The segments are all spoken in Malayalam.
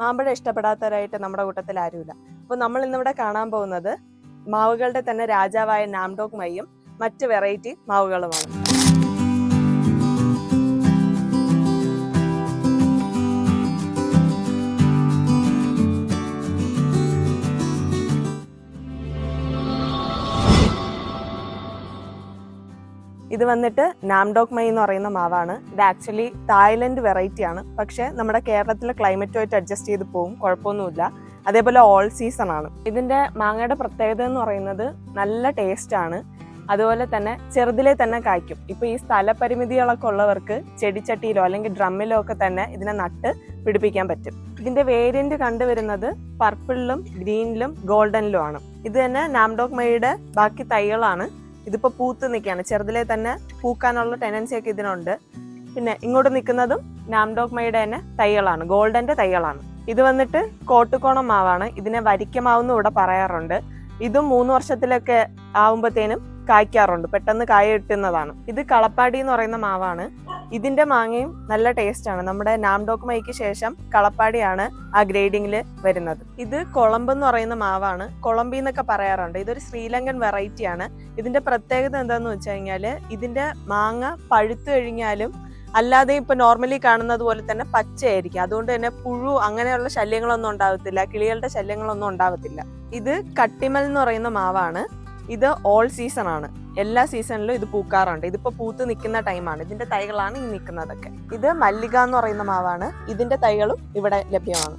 മാമ്പഴം ഇഷ്ടപ്പെടാത്തവരായിട്ട് നമ്മുടെ കൂട്ടത്തിൽ ആരുമില്ല. അപ്പോൾ നമ്മൾ ഇന്നിവിടെ കാണാൻ പോകുന്നത് മാവുകളുടെ തന്നെ രാജാവായ നാംഡോക് മൈയും മറ്റ് വെറൈറ്റി മാവുകളുമാണ്. ഇത് വന്നിട്ട് നാംഡോക് മൈ എന്ന് പറയുന്ന മാവാണ്. ഇത് ആക്ച്വലി തായ്ലൻഡ് വെറൈറ്റി ആണ്. പക്ഷെ നമ്മുടെ കേരളത്തിലെ ക്ലൈമറ്റുമായിട്ട് അഡ്ജസ്റ്റ് ചെയ്ത് പോകും, കുഴപ്പമൊന്നുമില്ല. അതേപോലെ ഓൾ സീസൺ ആണ്. ഇതിന്റെ മാങ്ങയുടെ പ്രത്യേകത എന്ന് പറയുന്നത് നല്ല ടേസ്റ്റ് ആണ്. അതുപോലെ തന്നെ ചെറുതിലെ തന്നെ കായ്ക്കും. ഇപ്പൊ ഈ സ്ഥലപരിമിതികളൊക്കെ ഉള്ളവർക്ക് ചെടിച്ചട്ടിയിലോ അല്ലെങ്കിൽ ഡ്രമ്മിലോ ഒക്കെ തന്നെ ഇതിനെ നട്ട് പിടിപ്പിക്കാൻ പറ്റും. ഇതിന്റെ വേരിയന്റ് കണ്ടുവരുന്നത് പർപ്പിളിലും ഗ്രീനിലും ഗോൾഡനിലും ആണ്. ഇത് തന്നെ നാംഡോക് മൈയുടെ ബാക്കി തൈകളാണ്. ഇതിപ്പോ പൂത്ത് നിൽക്കുകയാണ്. ചെറുതിലെ തന്നെ പൂക്കാനുള്ള ടെൻഡൻസി ഒക്കെ ഇതിനുണ്ട്. പിന്നെ ഇങ്ങോട്ട് നിൽക്കുന്നതും നാംഡോക് മൈയുടെ തന്നെ തൈകളാണ്, ഗോൾഡന്റെ തൈകളാണ്. ഇത് വന്നിട്ട് കോട്ടുകോണം മാവാണ്. ഇതിനെ വരിക്കമാവെന്നും ഇവിടെ പറയാറുണ്ട്. ഇതും 3 വർഷത്തിലൊക്കെ ആവുമ്പത്തേനും കായ്ക്കാറുണ്ട്, പെട്ടെന്ന് കായ കിട്ടുന്നതാണ്. ഇത് കളപ്പാടി എന്ന് പറയുന്ന മാവാണ്. ഇതിന്റെ മാങ്ങയും നല്ല ടേസ്റ്റ് ആണ്. നമ്മുടെ നാംഡോക് മൈക്ക് ശേഷം കളപ്പാടിയാണ് ആ ഗ്രേഡിങ്ങിൽ വരുന്നത്. ഇത് കൊളമ്പ് എന്ന് പറയുന്ന മാവാണ്. കൊളമ്പി എന്നൊക്കെ പറയാറുണ്ട്. ഇതൊരു ശ്രീലങ്കൻ വെറൈറ്റി ആണ്. ഇതിന്റെ പ്രത്യേകത എന്താന്ന് വെച്ച് കഴിഞ്ഞാല് ഇതിന്റെ മാങ്ങ പഴുത്തു കഴിഞ്ഞാലും അല്ലാതെ ഇപ്പൊ നോർമലി കാണുന്നത് പോലെ തന്നെ പച്ചയായിരിക്കും. അതുകൊണ്ട് തന്നെ പുഴു അങ്ങനെയുള്ള ശല്യങ്ങളൊന്നും ഉണ്ടാവത്തില്ല, കിളികളുടെ ശല്യങ്ങളൊന്നും ഉണ്ടാവത്തില്ല. ഇത് കട്ടിമൽ എന്ന് പറയുന്ന മാവാണ്. ഇത് ഓൾ സീസൺ ആണ്. എല്ലാ സീസണിലും ഇത് പൂക്കാറുണ്ട്. ഇതിപ്പോ പൂത്ത് നിൽക്കുന്ന ടൈമാണ്. ഇതിന്റെ തൈകളാണ് ഈ നിൽക്കുന്നതൊക്കെ. ഇത് മല്ലിക എന്ന് പറയുന്ന മാവാണ്. ഇതിന്റെ തൈകളും ഇവിടെ ലഭ്യമാണ്.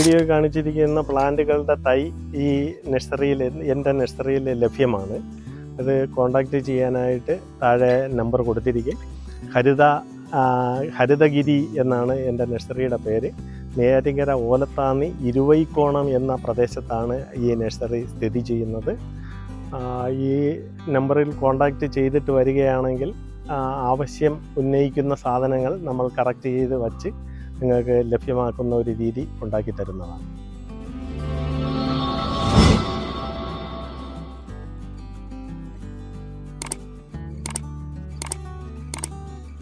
വീഡിയോ കാണിച്ചിരിക്കുന്ന പ്ലാന്റുകളുടെ തൈ ഈ നഴ്സറിയിൽ, എൻ്റെ നഴ്സറിയിൽ ലഭ്യമാണ്. അത് കോണ്ടാക്ട് ചെയ്യാനായിട്ട് താഴെ നമ്പർ കൊടുത്തിരിക്കും. ഹരിതഗിരി എന്നാണ് എൻ്റെ നഴ്സറിയുടെ പേര്. നെയ്യാറ്റിൻകര ഓലത്താന്നി ഇരുവൈക്കോണം എന്ന പ്രദേശത്താണ് ഈ നഴ്സറി സ്ഥിതി ചെയ്യുന്നത്. ഈ നമ്പറിൽ കോണ്ടാക്ട് ചെയ്തിട്ട് വരികയാണെങ്കിൽ ആവശ്യം ഉന്നയിക്കുന്ന സാധനങ്ങൾ നമ്മൾ കറക്റ്റ് ചെയ്ത് വച്ച് നിങ്ങൾക്ക് ലഭ്യമാക്കുന്ന ഒരു രീതി ഉണ്ടാക്കി തരുന്നതാണ്.